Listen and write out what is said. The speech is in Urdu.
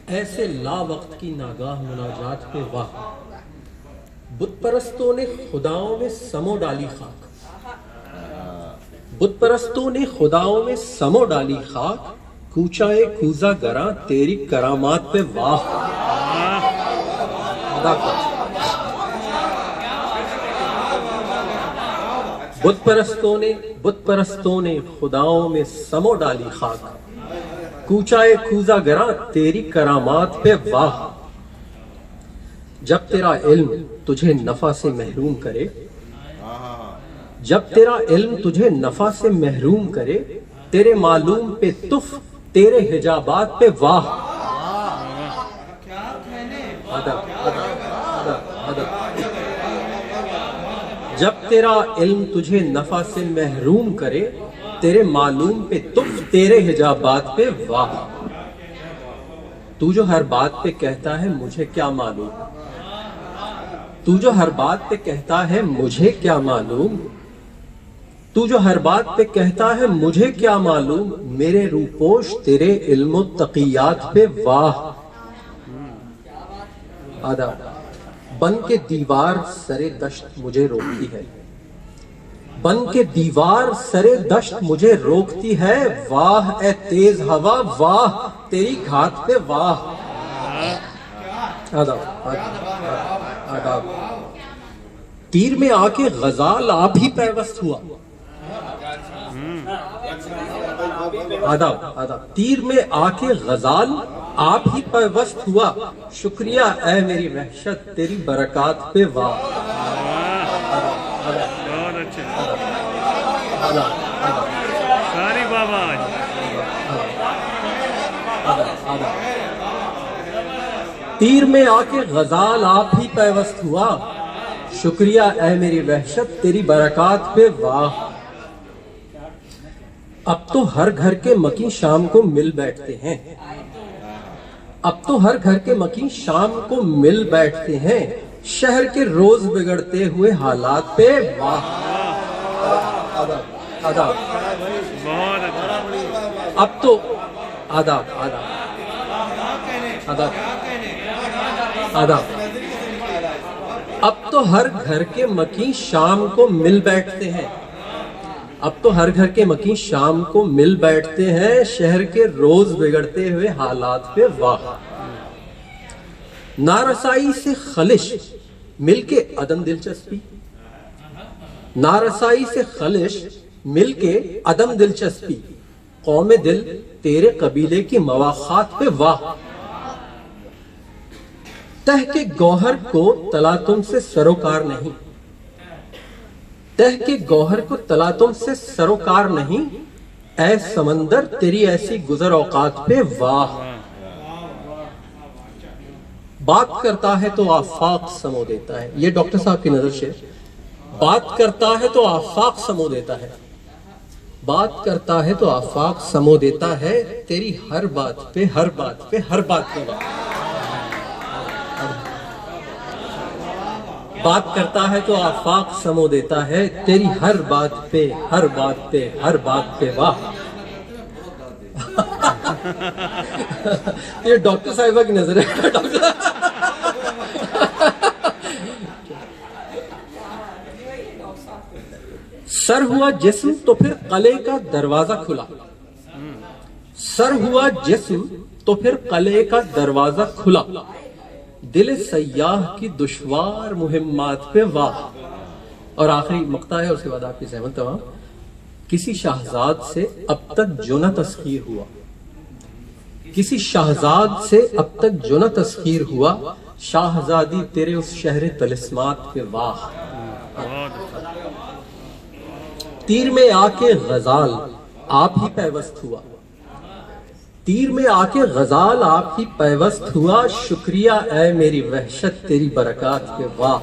ایسے لا وقت کی ناگاہ مناجات پہ واہ، بت پرستوں نے خداؤں میں سمو ڈالی خاک، بت پرستوں نے خداؤں میں سمو ڈالی خاک، کوچائے کوزہ گراں تیری کرامات پہ واہ۔ بت پرستوں نے خداؤں میں سمو ڈالی خاک، کوچائے کوزہ گراں تیری کرامات پہ واہ۔ جب تیرا علم تجھے نفع سے محروم کرے، جب تیرا علم تجھے نفع سے محروم کرے، تیرے معلوم پہ تف تیرے حجابات پہ واہ۔ جب تیرا علم تجھے نفع سے محروم کرے، تیرے معلوم پہ تف تیرے حجابات پہ واہ۔ تو جو ہر بات پہ کہتا ہے مجھے کیا معلوم، تو جو ہر بات پہ کہتا ہے مجھے کیا معلوم، تو جو ہر بات پہ کہتا ہے مجھے کیا معلوم، میرے روپوش تیرے علم و تقیات پہ واہ۔ بن کے دیوار سرے دشت مجھے روکتی ہے، بن کے دیوار سرے دشت مجھے روکتی ہے، واہ اے تیز ہوا واہ تیری گھات پہ واہ۔ تیر میں آ کے غزال آپ ہی پیوست ہوا، تیر میں آ کے غزال آپ ہی پیوست ہوا، شکریہ اے میری وحشت تیری برکات پہ واہ۔ ساری بابا تیر میں آ کے غزال آپ ہی پیوست ہوا، شکریہ اے میری وحشت تیری برکات پہ واہ۔ اب تو ہر گھر کے مکی شام کو مل بیٹھتے ہیں، اب تو ہر گھر کے مکی شام کو مل بیٹھتے ہیں، شہر کے روز بگڑتے ہوئے حالات پہ واہ۔ اب تو اب تو ہر گھر کے مکی شام کو مل بیٹھتے ہیں، اب تو ہر گھر کے مکی شام کو مل بیٹھتے ہیں، شہر کے روز بگڑتے ہوئے حالات پہ واہ۔ نارسائی سے خلش مل کے عدم دلچسپی، نارسائی سے خلش مل کے عدم دلچسپی، قوم دل تیرے قبیلے کی مواخات پہ واہ۔ تہ کے گوہر کو تلا تم سے سروکار نہیں، تہ کے گوہر کو تلا تم سے سروکار نہیں، اے سمندر تیری ایسی گزر اوقات پہ واہ۔ بات کرتا ہے تو آفاق سمو دیتا ہے، یہ ڈاکٹر صاحب کی نظر سے، بات کرتا ہے تو آفاق سمو دیتا ہے، بات کرتا ہے تو آفاق سمو دیتا ہے، تیری ہر بات پہ ہر بات پہ ہر بات پہ واہ۔ بات کرتا ہے تو آفاق سمو دیتا ہے، تیری ہر بات پہ ہر بات پہ ہر بات پہ واہ۔ یہ ڈاکٹر صاحبہ کی نظر ہے۔ سر ہوا جسم تو پھر قلعے کا دروازہ کھلا، سر ہوا جسم تو پھر قلعے کا دروازہ کھلا، دل سیاح کی دشوار مہمات پہ واہ۔ اور آخری مقطع ہے، اس کے بعد آپ کی زحمت تمام۔ کسی شہزاد سے اب تک جو نہ تسخیر ہوا، کسی شہزاد سے اب تک جو نہ تسخیر ہوا، شاہزادی تیرے اس شہر طلسمات پہ واہ۔ تیر میں آ کے غزال آپ ہی پیوست ہوا، تیر میں آ کے غزال آپ ہی پیوست ہوا، شکریہ اے میری وحشت تیری برکات پہ واہ۔